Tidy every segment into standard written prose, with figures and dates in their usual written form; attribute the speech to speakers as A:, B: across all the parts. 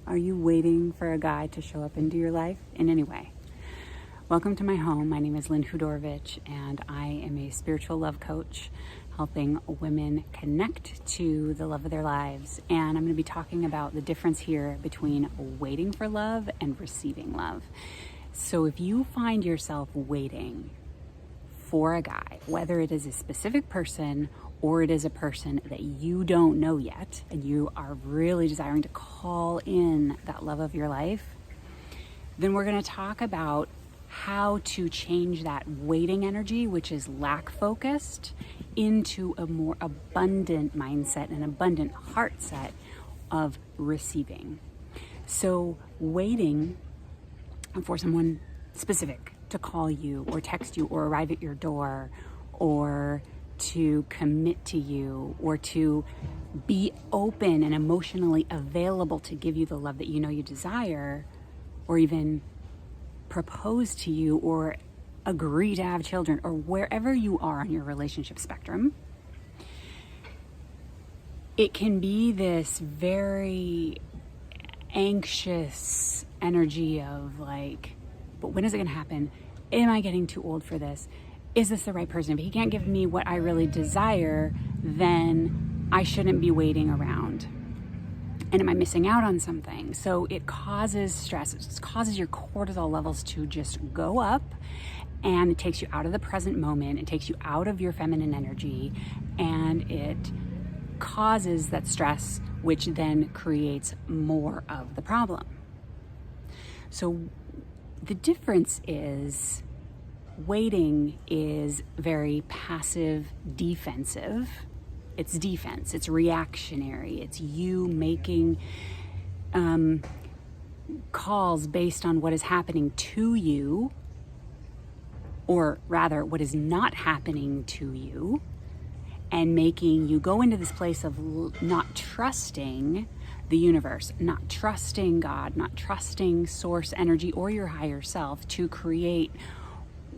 A: Are you waiting for a guy to show up into your life in any way? Welcome to my home. My name is Lynn Hudorovich, and I am a spiritual love coach helping women connect to the love of their lives. And I'm going to be talking about the difference here between waiting for love and receiving love. So if you find yourself waiting for a guy, whether it is a specific person or it is a person that you don't know yet, and you are really desiring to call in that love of your life, then we're going to talk about how to change that waiting energy, which is lack focused, into a more abundant mindset, an abundant heart set of receiving. So waiting for someone specific to call you or text you or arrive at your door or to commit to you or to be open and emotionally available to give you the love that you know you desire, or even propose to you or agree to have children, or wherever you are on your relationship spectrum, it can be this very anxious energy of like, but when is it going to happen? Am I getting too old for this? Is this the right person? If he can't give me what I really desire, then I shouldn't be waiting around. And am I missing out on something? So it causes stress. It causes your cortisol levels to just go up, and it takes you out of the present moment. It takes you out of your feminine energy, and it causes that stress, which then creates more of the problem. So the difference is waiting is very passive, defensive. It's defense, it's reactionary, it's you making calls based on what is happening to you, or rather what is not happening to you, and making you go into this place of not trusting the universe, not trusting God, not trusting source energy or your higher self to create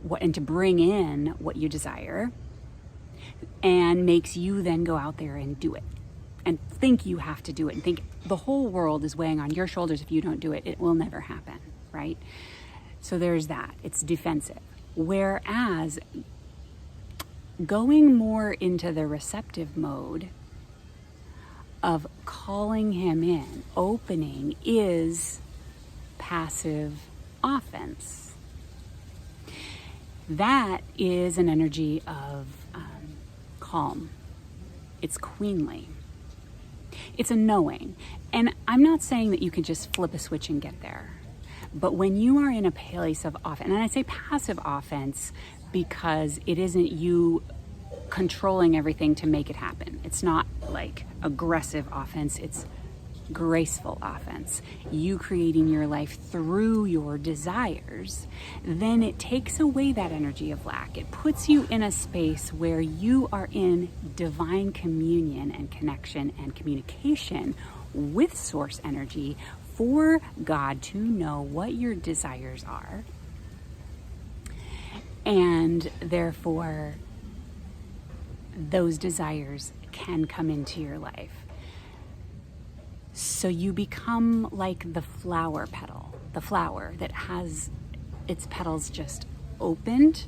A: what and to bring in what you desire, and makes you then go out there and do it and think you have to do it and think the whole world is weighing on your shoulders. If you don't do it, it will never happen, right? So there's that. It's defensive. Whereas going more into the receptive mode of calling him in, opening, is passive offense. That is an energy of calm. It's queenly. It's a knowing. And I'm not saying that you can just flip a switch and get there. But when you are in a place of offense, and I say passive offense because it isn't you controlling everything to make it happen. It's not like aggressive offense. It's graceful offense, you creating your life through your desires, then it takes away that energy of lack. It puts you in a space where you are in divine communion and connection and communication with source energy for God to know what your desires are. And therefore, those desires can come into your life. So you become like the flower petal, the flower that has its petals just opened,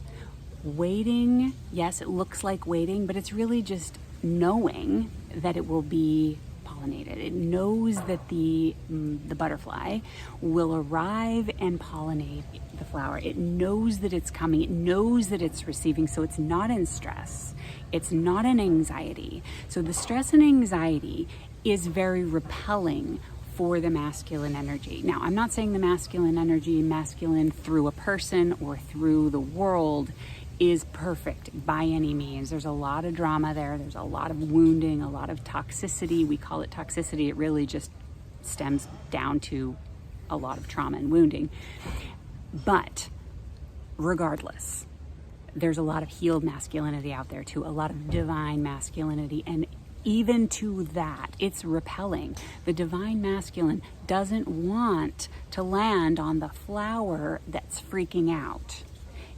A: waiting. Yes, it looks like waiting, but it's really just knowing that it will be pollinated. It knows that the butterfly will arrive and pollinate the flower. It knows that it's coming. It knows that it's receiving. So it's not in stress. It's not in anxiety. So the stress and anxiety is very repelling for the masculine energy. Now, I'm not saying the masculine energy, masculine through a person or through the world, is perfect by any means. There's a lot of drama there. There's a lot of wounding, a lot of toxicity. We call it toxicity. It really just stems down to a lot of trauma and wounding. But regardless, there's a lot of healed masculinity out there too, a lot of divine masculinity, and even to that, it's repelling. The divine masculine doesn't want to land on the flower that's freaking out.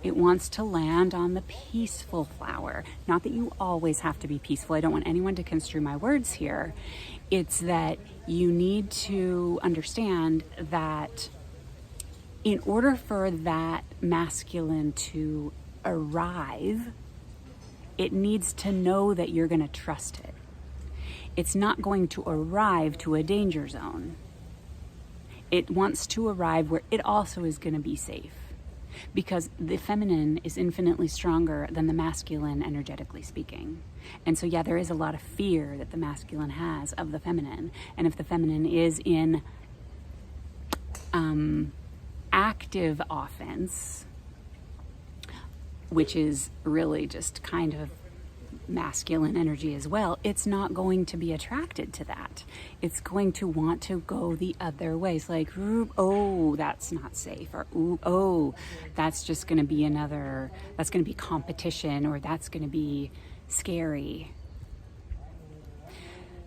A: It wants to land on the peaceful flower. Not that you always have to be peaceful. I don't want anyone to construe my words here. It's that you need to understand that in order for that masculine to arrive, it needs to know that you're going to trust it. It's not going to arrive to a danger zone. It wants to arrive where it also is going to be safe. Because the feminine is infinitely stronger than the masculine, energetically speaking. And so, yeah, there is a lot of fear that the masculine has of the feminine. And if the feminine is in active offense, which is really just kind of masculine energy as well, it's not going to be attracted to that. It's going to want to go the other way. It's like, oh, that's not safe, or oh, that's just going to be that's going to be competition, or that's going to be scary.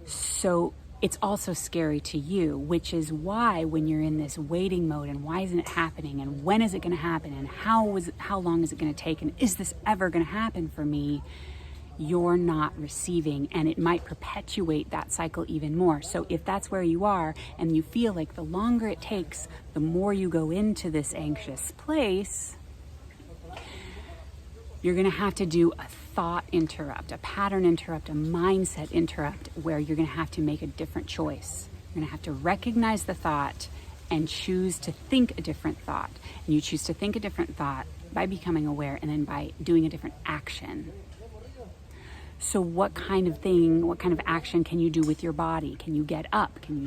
A: So it's also scary to you, which is why when you're in this waiting mode, and why isn't it happening, and when is it going to happen, and how long is it going to take, and is this ever going to happen for me, you're not receiving, and it might perpetuate that cycle even more. So if that's where you are and you feel like the longer it takes, the more you go into this anxious place, you're going to have to do a thought interrupt, a pattern interrupt, a mindset interrupt, where you're going to have to make a different choice. You're going to have to recognize the thought and choose to think a different thought. And you choose to think a different thought by becoming aware, and then by doing a different action. So what kind of action can you do with your body? Can you get up? Can you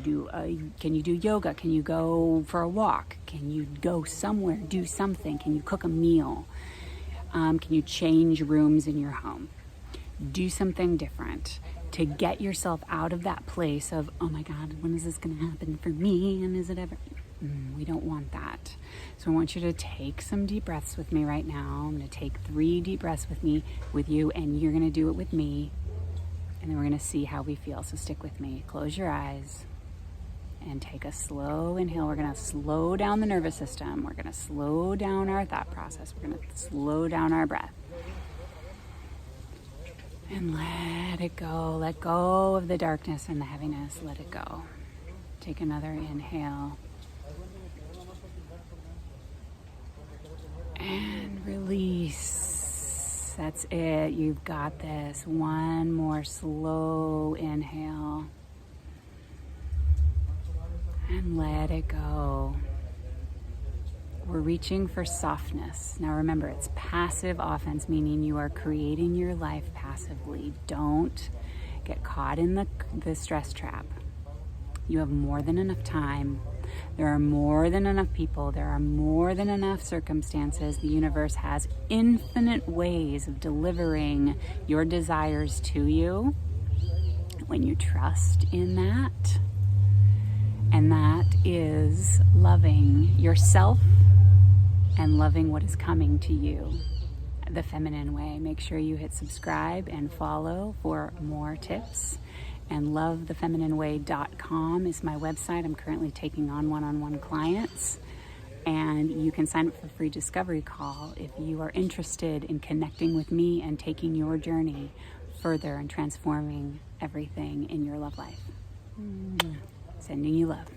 A: do yoga? Can you go for a walk? Can you go somewhere, do something? Can you cook a meal? Can you change rooms in your home? Do something different to get yourself out of that place of, oh my God, when is this going to happen for me? And is it ever? We don't want that. So I want you to take some deep breaths with me right now. I'm going to take 3 deep breaths with you, and you're going to do it with me. And then we're going to see how we feel. So stick with me. Close your eyes and take a slow inhale. We're going to slow down the nervous system. We're going to slow down our thought process. We're going to slow down our breath. And let it go. Let go of the darkness and the heaviness. Let it go. Take another inhale. And release. That's it. You've got this. One more slow inhale. And let it go. We're reaching for softness. Now remember, it's passive offense, meaning you are creating your life passively. Don't get caught in the stress trap. You have more than enough time. There are more than enough people. There are more than enough circumstances. The universe has infinite ways of delivering your desires to you when you trust in that. And that is loving yourself and loving what is coming to you the feminine way. Make sure you hit subscribe and follow for more tips. And lovethefeminineway.com is my website. I'm currently taking on one-on-one clients. And you can sign up for a free discovery call if you are interested in connecting with me and taking your journey further and transforming everything in your love life. Sending you love.